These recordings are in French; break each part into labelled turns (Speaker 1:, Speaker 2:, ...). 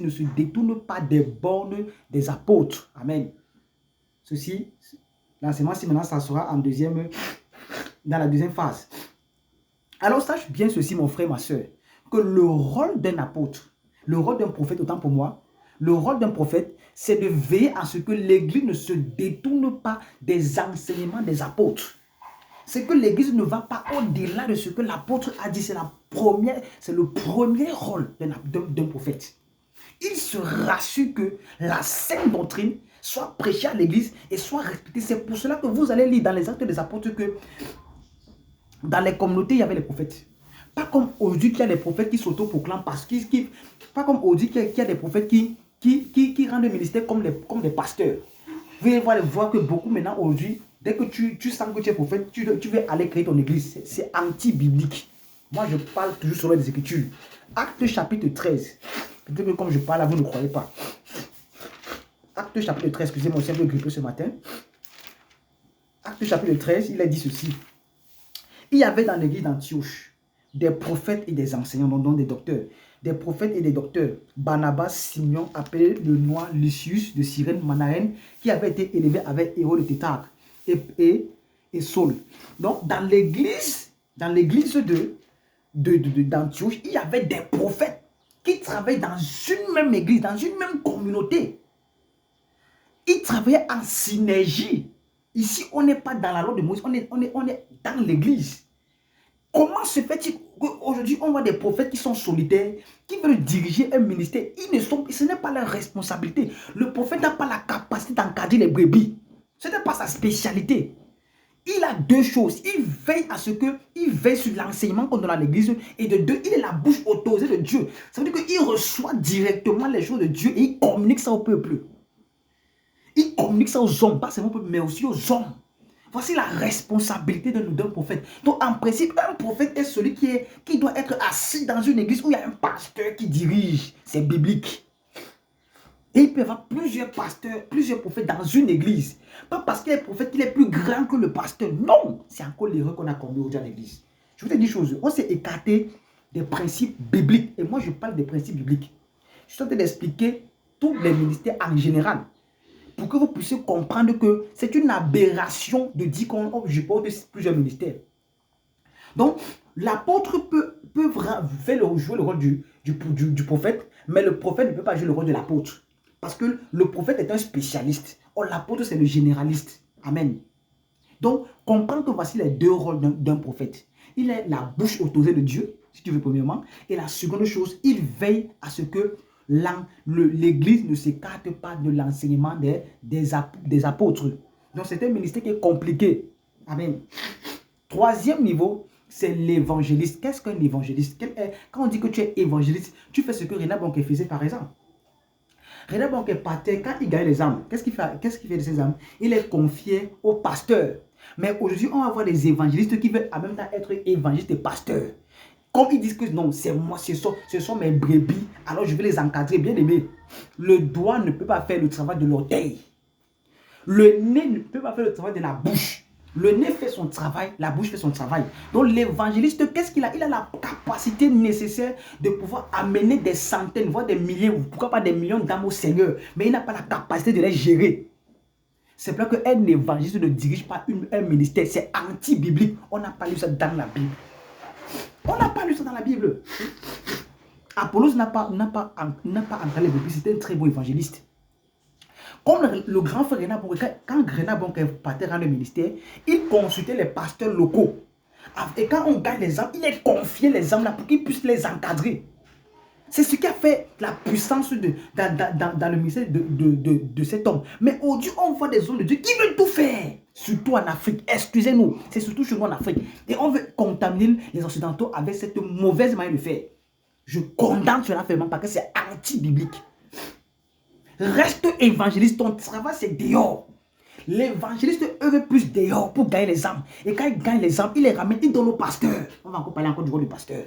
Speaker 1: ne se détourne pas des bornes des apôtres. Amen. Ceci, l'enseignement, si maintenant, ça sera dans la deuxième phase. Alors, sache bien ceci, mon frère, ma soeur, que le rôle d'un apôtre, le rôle d'un prophète, autant pour moi, le rôle d'un prophète, c'est de veiller à ce que l'Église ne se détourne pas des enseignements des apôtres. C'est que l'Église ne va pas au-delà de ce que l'apôtre a dit. C'est le premier rôle d'un prophète. Il se rassure que la sainte doctrine soit prêchée à l'Église et soit respectée. C'est pour cela que vous allez lire dans les Actes des Apôtres que dans les communautés, il y avait les prophètes. Pas comme aujourd'hui qu'il y a des prophètes qui s'auto-proclament parce qu'ils... Pas comme aujourd'hui qu'il y a des prophètes qui rendent le ministère comme des pasteurs. Vous allez voir que beaucoup maintenant aujourd'hui, dès que tu sens que tu es prophète, tu veux aller créer ton église. C'est anti-biblique. Moi, je parle toujours sur les Écritures. Acte chapitre 13. Peut-être que comme je parle là, vous ne croyez pas. Acte chapitre 13, excusez-moi, je suis un peu grippé ce matin. Acte chapitre 13, il a dit ceci. Il y avait dans l'église d'Antioche des prophètes et des enseignants, dont des docteurs. Des prophètes et des docteurs. Barnabas, Simeon, appelé le noir Lucius de Cyrène, Manaen, qui avait été élevé avec Hérode de Tétarque et Saul. Donc, dans l'église d'Antioche, il y avait des prophètes qui travaillaient dans une même église, dans une même communauté. Ils travaillaient en synergie. Ici, on n'est pas dans la loi de Moïse, on est dans l'église. Comment se fait-il qu'aujourd'hui, on voit des prophètes qui sont solitaires, qui veulent diriger un ministère? Ce n'est pas leur responsabilité. Le prophète n'a pas la capacité d'encadrer les brebis. Ce n'est pas sa spécialité. Il a deux choses. Il veille sur l'enseignement qu'on donne à l'église. Et de deux, il est la bouche autorisée de Dieu. Ça veut dire qu'il reçoit directement les choses de Dieu et il communique ça au peuple. Il communique ça aux hommes, pas seulement au peuple, mais aussi aux hommes. Voici la responsabilité d'un prophète. Donc, en principe, un prophète est celui qui doit être assis dans une église où il y a un pasteur qui dirige. C'est biblique. Et il peut y avoir plusieurs pasteurs, plusieurs prophètes dans une église. Pas parce qu'il est prophète qu'il est plus grand que le pasteur. Non, c'est encore l'erreur qu'on a commis aujourd'hui à l'église. Je vous dis une chose, on s'est écarté des principes bibliques. Et moi, je parle des principes bibliques. Je suis en train d'expliquer tous les ministères en général. Pour que vous puissiez comprendre que c'est une aberration de dire qu'on porte plusieurs ministères. Donc, l'apôtre peut jouer le rôle du prophète, mais le prophète ne peut pas jouer le rôle de l'apôtre. Parce que le prophète est un spécialiste. Or, l'apôtre, c'est le généraliste. Amen. Donc, comprendre que voici les deux rôles d'un prophète. Il est la bouche autorisée de Dieu, si tu veux, premièrement. Et la seconde chose, il veille à ce que l'Église ne s'écarte pas de l'enseignement des apôtres. Donc, c'est un ministère qui est compliqué. Amen. Troisième niveau, c'est l'évangéliste. Qu'est-ce qu'un évangéliste? Quand on dit que tu es évangéliste, tu fais ce que Reinhard Bonnke faisait, par exemple. Reinhard Bonnke partait, quand il gagnait les âmes, qu'est-ce qu'il fait de ces âmes? Il est confié au pasteur. Mais aujourd'hui, on va voir des évangélistes qui veulent en même temps être évangélistes et pasteurs. Comme ils disent que non, c'est moi, ce sont mes brebis, alors je vais les encadrer, bien aimé. Le doigt ne peut pas faire le travail de l'orteil. Le nez ne peut pas faire le travail de la bouche. Le nez fait son travail, la bouche fait son travail. Donc l'évangéliste, qu'est-ce qu'il a? Il a la capacité nécessaire de pouvoir amener des centaines, voire des milliers, pourquoi pas des millions d'âmes au Seigneur. Mais il n'a pas la capacité de les gérer. C'est pour ça qu'un évangéliste ne dirige pas un ministère. C'est anti-biblique. On n'a pas lu ça dans la Bible. On n'a pas lu ça dans la Bible. Apollos n'a pas encadré les brebis. C'était un très bon évangéliste. Comme le grand frère Reinhard Bonnke, quand Reinhard Bonnke partait dans le ministère, il consultait les pasteurs locaux. Et quand on gagne les âmes, il est confié les âmes là pour qu'ils puissent les encadrer. C'est ce qui a fait la puissance dans le ministère de cet homme. Mais aujourd'hui, on voit des hommes de Dieu qui veulent tout faire. Surtout en Afrique. Excusez-nous. C'est surtout chez nous en Afrique. Et on veut contaminer les Occidentaux avec cette mauvaise manière de faire. Je condamne cela fermement parce que c'est anti-biblique. Reste évangéliste. Ton travail, c'est dehors. L'évangéliste œuvre plus dehors pour gagner les âmes. Et quand il gagne les âmes, il les ramène, il donne au pasteur. On va encore parler du rôle du pasteur.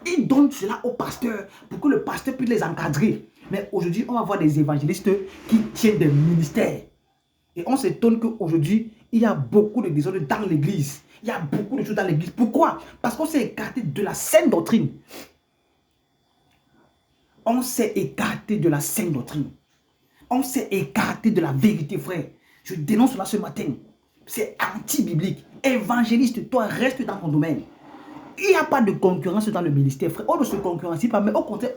Speaker 1: Il donne cela au pasteur pour que le pasteur puisse les encadrer. Mais aujourd'hui, on va voir des évangélistes qui tiennent des ministères. Et on s'étonne qu'aujourd'hui, il y a beaucoup de désordre dans l'église. Il y a beaucoup de choses dans l'église. Pourquoi? Parce qu'on s'est écarté de la saine doctrine. On s'est écarté de la sainte doctrine. On s'est écarté de la vérité, frère. Je dénonce cela ce matin. C'est anti-biblique. Évangéliste, toi, reste dans ton domaine. Il n'y a pas de concurrence dans le ministère, frère. On ne se concurrencie pas, mais au contraire,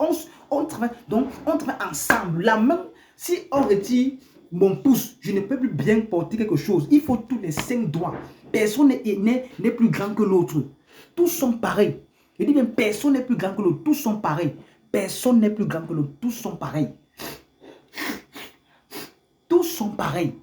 Speaker 1: on travaille. Donc, on travaille ensemble. La même, si on retire mon pouce, je ne peux plus bien porter quelque chose. Il faut tous les 5 doigts. Personne n'est plus grand que l'autre. Tous sont pareils. Je dis bien, personne n'est plus grand que l'autre. Tous sont pareils. Personne n'est plus grand que l'autre. Tous sont pareils. Tous sont pareils.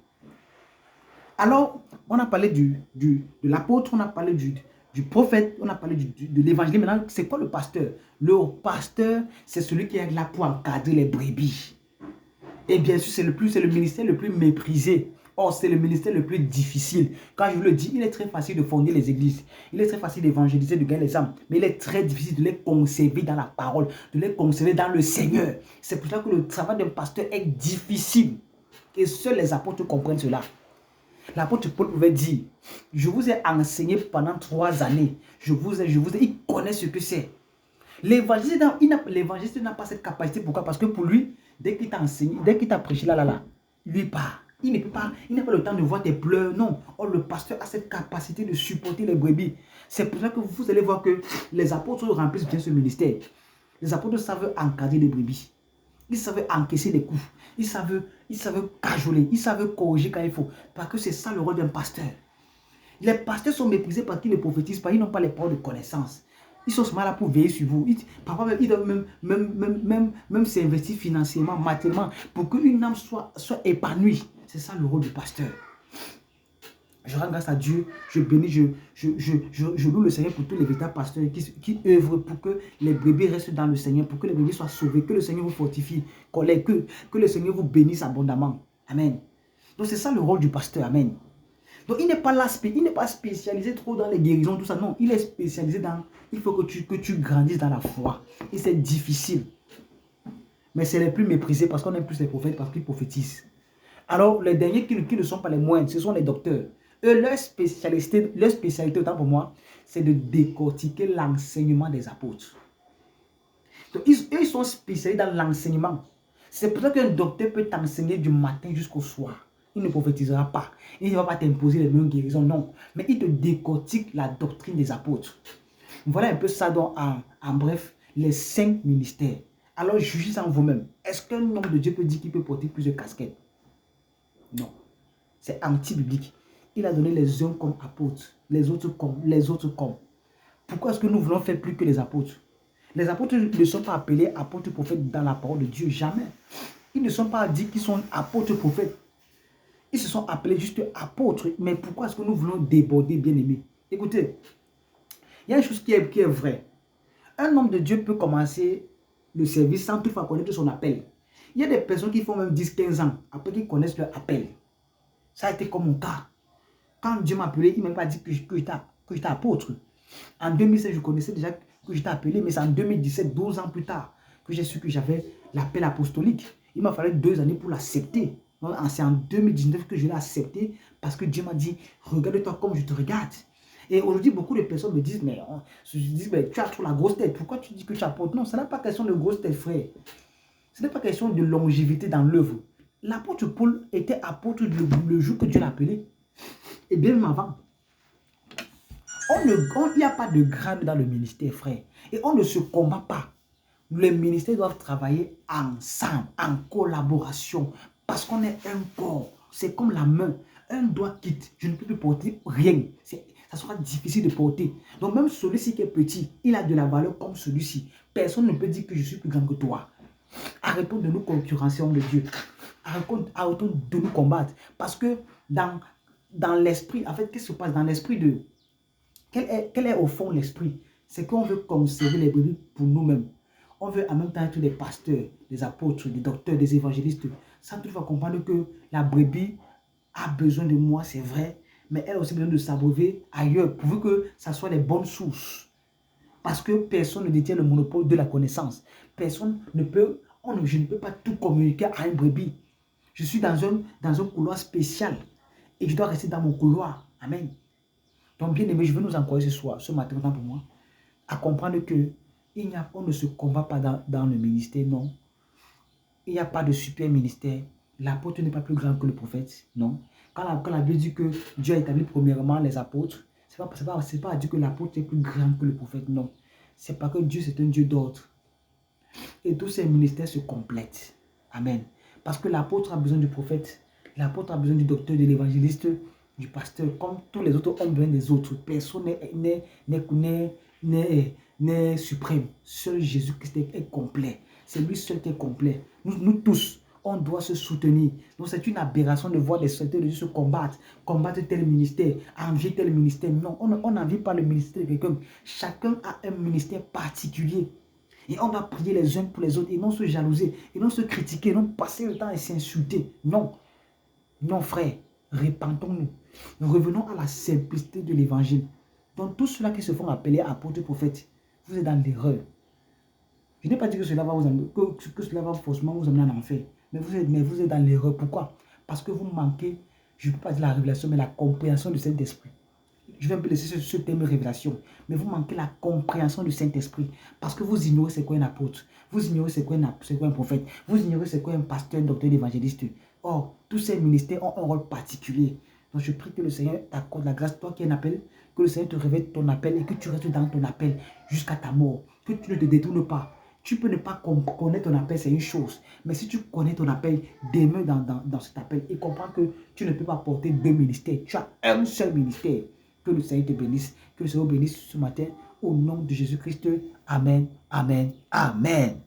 Speaker 1: Alors, on a parlé de l'apôtre, on a parlé du prophète, on a parlé de l'évangile. Maintenant, c'est quoi le pasteur? Le pasteur, c'est celui qui est là pour encadrer les brebis. Et bien sûr, c'est le ministère le plus méprisé. Or, c'est le ministère le plus difficile. Quand je vous le dis, il est très facile de fonder les églises. Il est très facile d'évangéliser, de gagner les âmes. Mais il est très difficile de les conserver dans la parole, de les conserver dans le Seigneur. C'est pour ça que le travail d'un pasteur est difficile. Et seuls les apôtres comprennent cela. L'apôtre Paul pouvait dire, je vous ai enseigné pendant 3 années. Il connaît ce que c'est. L'évangéliste n'a pas cette capacité. Pourquoi? Parce que pour lui, dès qu'il t'a enseigné, dès qu'il t'a prêché lui part. Il n'a pas le temps de voir tes pleurs. Non. Or, le pasteur a cette capacité de supporter les brebis. C'est pour ça que vous allez voir que les apôtres remplissent bien ce ministère. Les apôtres savent encadrer les brebis. Ils savent encaisser les coups. Ils savent cajoler. Ils savent corriger quand il faut. Parce que c'est ça le rôle d'un pasteur. Les pasteurs sont méprisés parce qu'ils ne prophétisent pas. Ils n'ont pas les paroles de connaissance. Ils sont seulement là pour veiller sur vous. Parfois, ils doivent même s'investir financièrement, matériellement, pour qu'une âme soit épanouie. C'est ça le rôle du pasteur. Je rends grâce à Dieu, je bénis, je loue le Seigneur pour tous les véritables pasteurs qui œuvrent pour que les brebis restent dans le Seigneur, pour que les brebis soient sauvés, que le Seigneur vous fortifie, que le Seigneur vous bénisse abondamment. Amen. Donc c'est ça le rôle du pasteur. Amen. Donc il n'est pas là, il n'est pas spécialisé trop dans les guérisons, tout ça. Non, il est spécialisé dans, il faut que tu grandisses dans la foi. Et c'est difficile. Mais c'est les plus méprisés parce qu'on aime plus les prophètes parce qu'ils prophétisent. Alors les derniers qui ne sont pas les moindres, ce sont les docteurs. Eux, leur spécialité, autant pour moi, c'est de décortiquer l'enseignement des apôtres. Donc, ils sont spécialisés dans l'enseignement. C'est pour ça qu'un docteur peut t'enseigner du matin jusqu'au soir. Il ne prophétisera pas. Il ne va pas t'imposer les mêmes guérisons, non. Mais il te décortique la doctrine des apôtres. Voilà un peu ça donc en bref, les 5 ministères. Alors jugez en vous-même. Est-ce qu'un homme de Dieu peut dire qu'il peut porter plusieurs casquettes? Non. C'est anti-biblique. Il a donné les uns comme apôtres, les autres comme. Pourquoi est-ce que nous voulons faire plus que les apôtres? Les apôtres ne sont pas appelés apôtres prophètes dans la parole de Dieu, jamais. Ils ne sont pas dit qu'ils sont apôtres prophètes. Ils se sont appelés juste apôtres. Mais pourquoi est-ce que nous voulons déborder, bien-aimés? Écoutez, il y a une chose qui est vraie. Un homme de Dieu peut commencer le service sans toutefois connaître son appel. Il y a des personnes qui font même 10-15 ans après qu'ils connaissent leur appel. Ça a été comme mon cas. Quand Dieu m'a appelé, il ne m'a pas dit que j'étais apôtre. En 2016, je connaissais déjà que j'étais appelé, mais c'est en 2017, 12 ans plus tard, que j'ai su que j'avais l'appel apostolique. Il m'a fallu 2 années pour l'accepter. C'est en 2019 que je l'ai accepté parce que Dieu m'a dit, regarde-toi comme je te regarde. Et aujourd'hui, beaucoup de personnes me disent, mais tu as trop la grosse tête. Pourquoi tu dis que tu es apôtre? Non, ce n'est pas question de grosse tête, frère. Ce n'est pas question de longévité dans l'œuvre. L'apôtre Paul était apôtre le jour que Dieu l'a appelé. Et bien même avant. Il n'y a pas de grade dans le ministère, frère. Et on ne se combat pas. Les ministères doivent travailler ensemble, en collaboration. Parce qu'on est un corps. C'est comme la main. Un doigt quitte. Je ne peux plus porter rien. Ça sera difficile de porter. Donc même celui-ci qui est petit, il a de la valeur comme celui-ci. Personne ne peut dire que je suis plus grand que toi. Arrêtons de nous concurrencer, homme de Dieu. Arrêtons de nous combattre. Parce que dans l'esprit, en fait, qu'est-ce qui se passe dans l'esprit de... Quel est au fond l'esprit? C'est qu'on veut conserver les brebis pour nous-mêmes. On veut en même temps être des pasteurs, des apôtres, des docteurs, des évangélistes. Sans toutefois comprendre que la brebis a besoin de moi, c'est vrai. Mais elle a aussi besoin de s'abreuver ailleurs, pourvu que ça soit les bonnes sources. Parce que personne ne détient le monopole de la connaissance. Personne ne peut... je ne peux pas tout communiquer à une brebis. Je suis dans un couloir spécial. Et je dois rester dans mon couloir. Amen. Donc, bien aimé, je veux nous encourager ce soir, ce matin, pour moi, à comprendre que On ne se combat pas dans le ministère, non. Il n'y a pas de super ministère. L'apôtre n'est pas plus grand que le prophète, non. Quand la Bible dit que Dieu a établi premièrement les apôtres, ce n'est pas à dire que l'apôtre est plus grand que le prophète, non. C'est parce que Dieu, c'est un Dieu d'ordre. Et tous ces ministères se complètent. Amen. Parce que l'apôtre a besoin du prophète, l'apôtre a besoin du docteur, de l'évangéliste, du pasteur, comme tous les autres ont besoin des autres. Personne n'est suprême. Seul Jésus-Christ est complet. C'est lui seul qui est complet. Nous tous, on doit se soutenir. Donc c'est une aberration de voir des soldats de Dieu se combattre tel ministère, envier tel ministère. Non, on n'envie pas le ministère de quelqu'un. Chacun a un ministère particulier. Et on va prier les uns pour les autres et non se jalouser, et non se critiquer, non passer le temps à s'insulter. Non, non frère, répentons-nous. Revenons à la simplicité de l'évangile. Donc tous ceux-là qui se font appeler apôtres, prophètes, vous êtes dans l'erreur. Je n'ai pas dit que cela va forcément vous amener en enfer. Mais vous êtes dans l'erreur. Pourquoi? Parce que vous manquez, je ne peux pas dire la révélation, mais la compréhension du Saint-Esprit. Je vais un peu laisser ce thème révélation. Mais vous manquez la compréhension du Saint-Esprit. Parce que vous ignorez c'est quoi un apôtre. Vous ignorez c'est quoi un prophète. Vous ignorez c'est quoi un pasteur, un docteur, évangéliste. Or, tous ces ministères ont un rôle particulier. Donc, je prie que le Seigneur t'accorde la grâce, toi qui es un appel, que le Seigneur te révèle ton appel et que tu restes dans ton appel jusqu'à ta mort. Que tu ne te détournes pas. Tu peux ne pas connaître ton appel, c'est une chose. Mais si tu connais ton appel, demeure dans cet appel et comprends que tu ne peux pas porter deux ministères. Tu as un seul ministère. Que le Seigneur te bénisse. Que le Seigneur bénisse ce matin. Au nom de Jésus-Christ. Amen. Amen. Amen.